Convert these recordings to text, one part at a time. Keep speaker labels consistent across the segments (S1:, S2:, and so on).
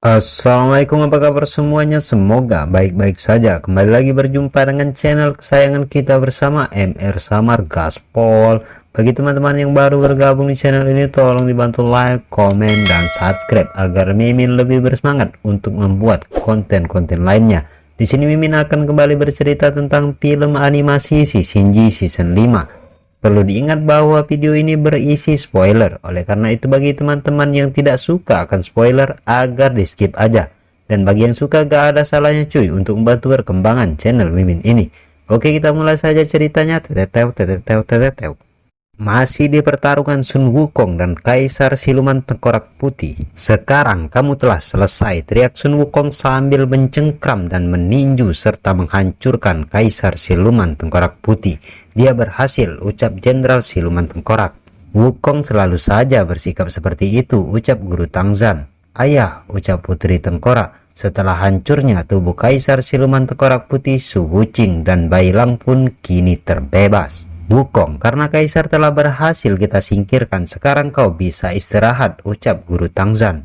S1: Assalamualaikum, apa kabar semuanya? Semoga baik-baik saja. Kembali lagi berjumpa dengan channel kesayangan kita bersama MR Samar Gaspol. Bagi teman-teman yang baru bergabung di channel ini, tolong dibantu like, komen, dan subscribe agar Mimin lebih bersemangat untuk membuat konten-konten lainnya. Di sini Mimin akan kembali bercerita tentang film animasi Shinji Season 5. Perlu diingat bahwa video ini berisi spoiler, oleh karena itu bagi teman-teman yang tidak suka akan spoiler agar di skip aja. Dan bagi yang suka gak ada salahnya cuy untuk membantu perkembangan channel Mimin ini. Oke, kita mulai saja ceritanya. Masih di pertarungan Sun Wukong dan Kaisar Siluman Tengkorak Putih. Sekarang kamu telah selesai, teriak Sun Wukong sambil mencengkram dan meninju serta menghancurkan Kaisar Siluman Tengkorak Putih. Dia berhasil, ucap Jenderal Siluman Tengkorak. Wukong selalu saja bersikap seperti itu, ucap Guru Tangzan. Ayah, ucap Putri Tengkorak. Setelah hancurnya tubuh Kaisar Siluman Tengkorak Putih, Su Wuqing dan Bailang pun kini terbebas. Wukong, karena Kaisar telah berhasil kita singkirkan, sekarang kau bisa istirahat, ucap Guru Tangzan.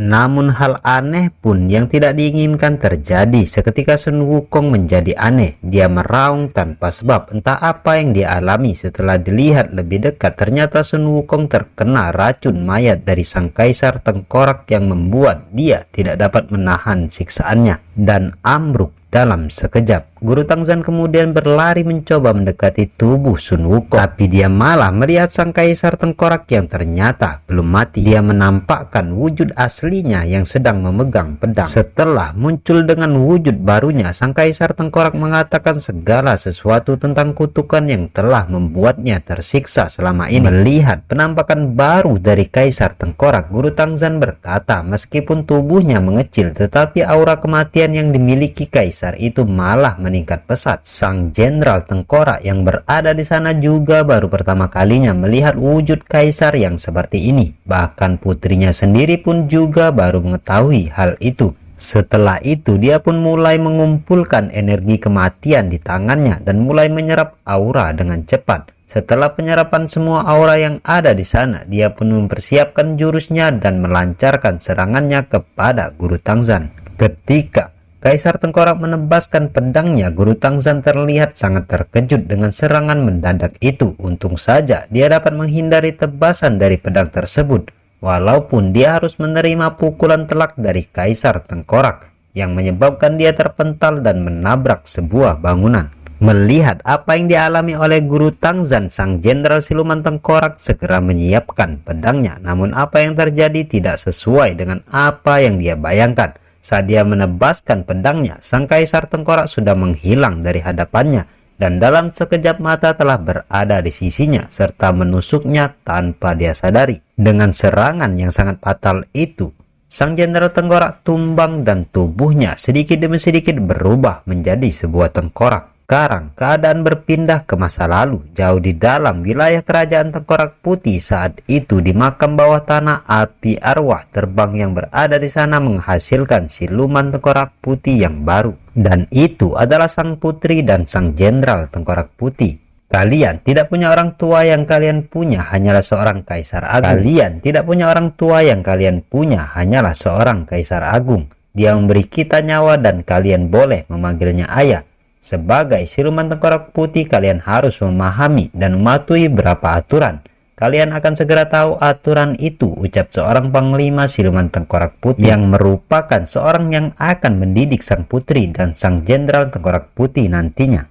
S1: Namun hal aneh pun yang tidak diinginkan terjadi. Seketika Sun Wukong menjadi aneh. Dia meraung tanpa sebab. Entah apa yang dia alami. Setelah dilihat lebih dekat, ternyata Sun Wukong terkena racun mayat dari sang Kaisar Tengkorak yang membuat dia tidak dapat menahan siksaannya dan ambruk dalam sekejap. Guru Tangzan kemudian berlari mencoba mendekati tubuh Sun Wukong, tapi dia malah melihat sang Kaisar Tengkorak yang ternyata belum mati. Dia menampakkan wujud aslinya yang sedang memegang pedang. Setelah muncul dengan wujud barunya, sang Kaisar Tengkorak mengatakan segala sesuatu tentang kutukan yang telah membuatnya tersiksa selama ini. Melihat penampakan baru dari Kaisar Tengkorak, Guru Tangzan berkata, meskipun tubuhnya mengecil, tetapi aura kematian yang dimiliki Kaisar itu malah meningkat pesat. Sang Jenderal Tengkorak yang berada di sana juga baru pertama kalinya melihat wujud Kaisar yang seperti ini. Bahkan putrinya sendiri pun juga baru mengetahui hal itu. Setelah itu dia pun mulai mengumpulkan energi kematian di tangannya dan mulai menyerap aura dengan cepat. Setelah penyerapan semua aura yang ada di sana, dia pun mempersiapkan jurusnya dan melancarkan serangannya kepada Guru Tangzan. Ketika Kaisar Tengkorak menebaskan pedangnya, Guru Tangzan terlihat sangat terkejut dengan serangan mendadak itu. Untung saja dia dapat menghindari tebasan dari pedang tersebut, walaupun dia harus menerima pukulan telak dari Kaisar Tengkorak yang menyebabkan dia terpental dan menabrak sebuah bangunan. Melihat apa yang dialami oleh Guru Tangzan, sang Jenderal Siluman Tengkorak segera menyiapkan pedangnya. Namun apa yang terjadi tidak sesuai dengan apa yang dia bayangkan. Saat dia menebaskan pedangnya, sang Kaisar Tengkorak sudah menghilang dari hadapannya dan dalam sekejap mata telah berada di sisinya serta menusuknya tanpa dia sadari. Dengan serangan yang sangat fatal itu, sang Jenderal Tengkorak tumbang dan tubuhnya sedikit demi sedikit berubah menjadi sebuah tengkorak. Sekarang keadaan berpindah ke masa lalu, jauh di dalam wilayah kerajaan Tengkorak Putih. Saat itu di makam bawah tanah, api arwah terbang yang berada di sana menghasilkan siluman Tengkorak Putih yang baru. Dan itu adalah sang putri dan sang Jenderal Tengkorak Putih. Kalian tidak punya orang tua, yang kalian punya hanyalah seorang Kaisar Agung. Kalian tidak punya orang tua, yang kalian punya hanyalah seorang Kaisar Agung. Dia memberi kita nyawa dan kalian boleh memanggilnya ayah. Sebagai siluman Tengkorak Putih, kalian harus memahami dan mematuhi beberapa aturan. Kalian akan segera tahu aturan itu, ucap seorang panglima siluman Tengkorak Putih yang merupakan seorang yang akan mendidik sang putri dan sang Jenderal Tengkorak Putih nantinya.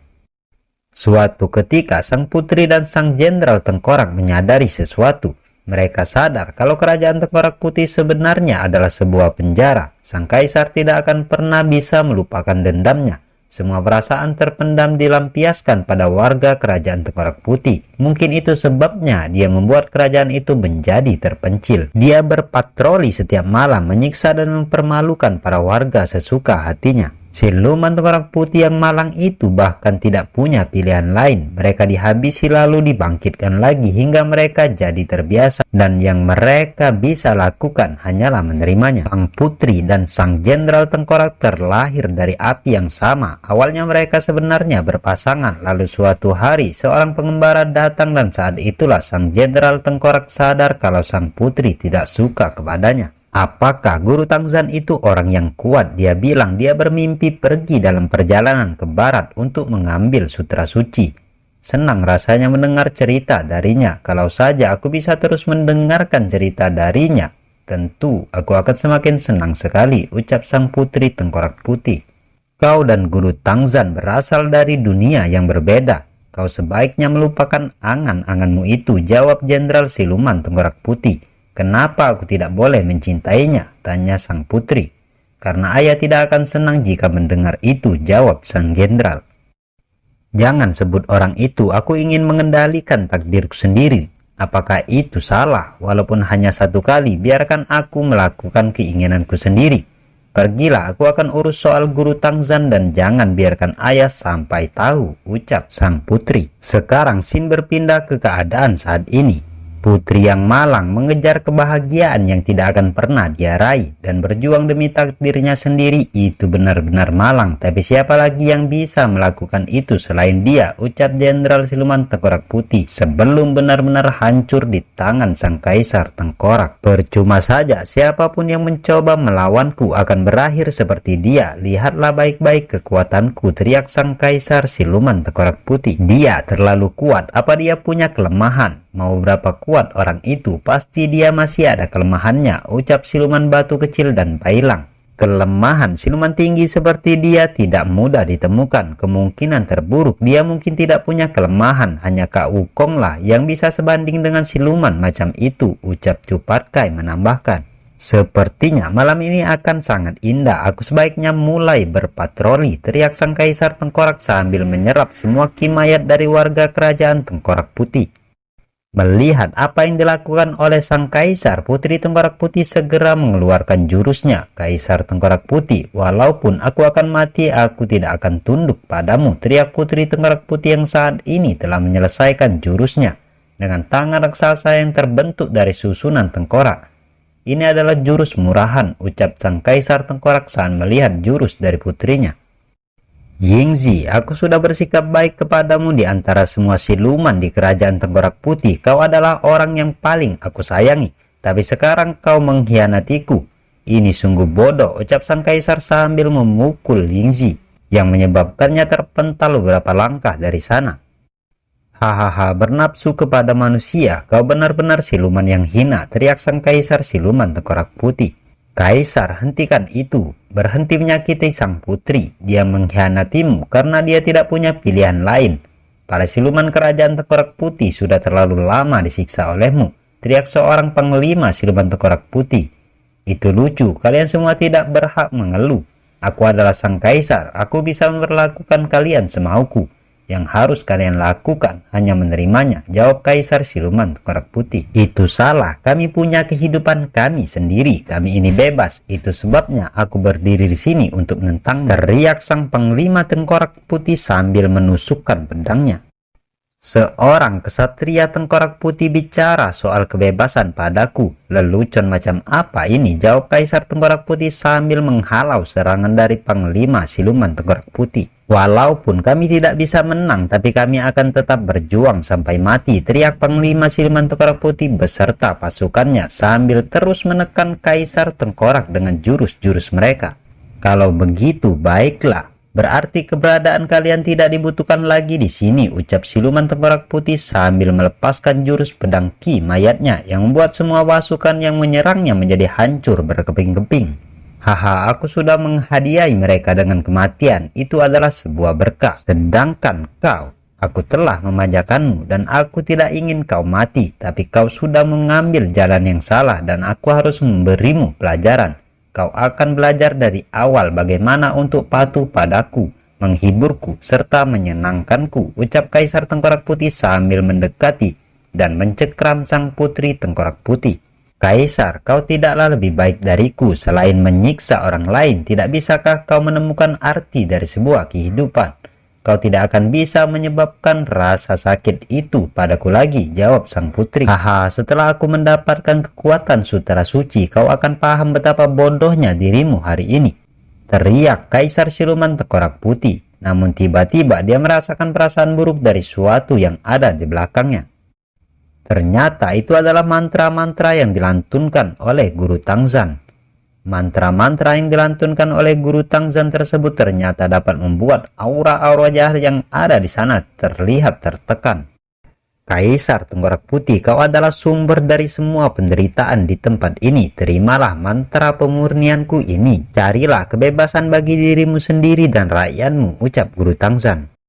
S1: Suatu ketika sang putri dan sang Jenderal Tengkorak menyadari sesuatu. Mereka sadar kalau kerajaan Tengkorak Putih sebenarnya adalah sebuah penjara. Sang Kaisar tidak akan pernah bisa melupakan dendamnya. Semua perasaan terpendam dilampiaskan pada warga kerajaan Tengkorak Putih. Mungkin itu sebabnya dia membuat kerajaan itu menjadi terpencil. Dia berpatroli setiap malam, menyiksa dan mempermalukan para warga sesuka hatinya. Siluman Tengkorak Putih yang malang itu bahkan tidak punya pilihan lain. Mereka dihabisi lalu dibangkitkan lagi hingga mereka jadi terbiasa, dan yang mereka bisa lakukan hanyalah menerimanya. Sang putri dan sang Jenderal Tengkorak terlahir dari api yang sama. Awalnya mereka sebenarnya berpasangan, lalu suatu hari seorang pengembara datang dan saat itulah sang Jenderal Tengkorak sadar kalau sang putri tidak suka kepadanya. Apakah Guru Tangzan itu orang yang kuat? Dia bilang dia bermimpi pergi dalam perjalanan ke barat untuk mengambil sutra suci. Senang rasanya mendengar cerita darinya. Kalau saja aku bisa terus mendengarkan cerita darinya, tentu aku akan semakin senang sekali, ucap sang putri tengkorak putih. Kau dan Guru Tangzan berasal dari dunia yang berbeda. Kau sebaiknya melupakan angan-anganmu itu, jawab Jenderal Siluman Tengkorak Putih. Kenapa aku tidak boleh mencintainya? Tanya sang putri. Karena ayah tidak akan senang jika mendengar itu, jawab sang jenderal. Jangan sebut orang itu, aku ingin mengendalikan takdirku sendiri. Apakah itu salah? Walaupun hanya satu kali, biarkan aku melakukan keinginanku sendiri. Pergilah, aku akan urus soal Guru Tangzan dan jangan biarkan ayah sampai tahu, ucap sang putri. Sekarang scene berpindah ke keadaan saat ini. Putri yang malang mengejar kebahagiaan yang tidak akan pernah dia raih dan berjuang demi takdirnya sendiri. Itu benar-benar malang, tapi siapa lagi yang bisa melakukan itu selain dia, ucap Jenderal Siluman Tengkorak Putih sebelum benar-benar hancur di tangan sang Kaisar Tengkorak. Percuma saja, siapapun yang mencoba melawanku akan berakhir seperti dia. Lihatlah baik-baik kekuatanku, teriak sang Kaisar Siluman Tengkorak Putih. Dia terlalu kuat, apa dia punya kelemahan? Mau berapa kuat orang itu, pasti dia masih ada kelemahannya, ucap siluman batu kecil dan Bailang. Kelemahan siluman tinggi seperti dia tidak mudah ditemukan. Kemungkinan terburuk dia mungkin tidak punya kelemahan, hanya Kak Wukong lah yang bisa sebanding dengan siluman macam itu, ucap Cupatkai menambahkan. Sepertinya malam ini akan sangat indah, aku sebaiknya mulai berpatroli, teriak sang Kaisar Tengkorak sambil menyerap semua kimayat dari warga kerajaan Tengkorak Putih. Melihat apa yang dilakukan oleh sang Kaisar, Putri Tengkorak Putih segera mengeluarkan jurusnya. Kaisar Tengkorak Putih, walaupun aku akan mati, aku tidak akan tunduk padamu, teriak Putri Tengkorak Putih yang saat ini telah menyelesaikan jurusnya dengan tangan raksasa yang terbentuk dari susunan tengkorak. Ini adalah jurus murahan, ucap sang Kaisar Tengkorak saat melihat jurus dari putrinya. Yingzi, aku sudah bersikap baik kepadamu di antara semua siluman di kerajaan Tengkorak Putih. Kau adalah orang yang paling aku sayangi, tapi sekarang kau mengkhianatiku. Ini sungguh bodoh, ucap sang Kaisar sambil memukul Yingzi, yang menyebabkannya terpental beberapa langkah dari sana. Hahaha, bernafsu kepada manusia, kau benar-benar siluman yang hina, teriak sang Kaisar Siluman Tengkorak Putih. Kaisar, hentikan itu. Berhenti menyakiti sang putri. Dia mengkhianatimu karena dia tidak punya pilihan lain. Para siluman kerajaan Tengkorak Putih sudah terlalu lama disiksa olehmu, teriak seorang panglima siluman Tengkorak Putih. Itu lucu, kalian semua tidak berhak mengeluh. Aku adalah sang Kaisar, aku bisa memperlakukan kalian semauku. Yang harus kalian lakukan hanya menerimanya, jawab Kaisar Siluman Tengkorak Putih. Itu salah, kami punya kehidupan kami sendiri, kami ini bebas. Itu sebabnya aku berdiri di sini untuk menentang, teriak sang panglima Tengkorak Putih sambil menusukkan pedangnya. Seorang kesatria Tengkorak Putih bicara soal kebebasan padaku. Lelucon macam apa ini, jawab Kaisar Tengkorak Putih sambil menghalau serangan dari panglima siluman Tengkorak Putih. Walaupun kami tidak bisa menang, tapi kami akan tetap berjuang sampai mati, teriak panglima siluman Tengkorak Putih beserta pasukannya sambil terus menekan Kaisar Tengkorak dengan jurus-jurus mereka. Kalau begitu, baiklah. Berarti keberadaan kalian tidak dibutuhkan lagi di sini, ucap siluman Tengkorak Putih sambil melepaskan jurus pedang ki mayatnya yang membuat semua pasukan yang menyerangnya menjadi hancur berkeping-keping. Haha, aku sudah menghadiahi mereka dengan kematian. Itu adalah sebuah berkah. Sedangkan kau, aku telah memanjakanmu dan aku tidak ingin kau mati, tapi kau sudah mengambil jalan yang salah dan aku harus memberimu pelajaran. Kau akan belajar dari awal bagaimana untuk patuh padaku, menghiburku, serta menyenangkanku, ucap Kaisar Tengkorak Putih sambil mendekati dan mencekram sang putri Tengkorak Putih. Kaisar, kau tidaklah lebih baik dariku selain menyiksa orang lain. Tidak bisakah kau menemukan arti dari sebuah kehidupan? Kau tidak akan bisa menyebabkan rasa sakit itu padaku lagi, jawab sang putri. Haha, setelah aku mendapatkan kekuatan sutra suci, kau akan paham betapa bodohnya dirimu hari ini, teriak Kaisar Siluman Tengkorak Putih. Namun tiba-tiba dia merasakan perasaan buruk dari suatu yang ada di belakangnya. Ternyata itu adalah mantra-mantra yang dilantunkan oleh Guru Tangzan. Mantra-mantra yang dilantunkan oleh Guru Tangzan tersebut ternyata dapat membuat aura-aura jahat yang ada di sana terlihat tertekan. Kaisar Tengkorak Putih, kau adalah sumber dari semua penderitaan di tempat ini. Terimalah mantra pemurnianku ini. Carilah kebebasan bagi dirimu sendiri dan rakyatmu, ucap Guru Tangzan.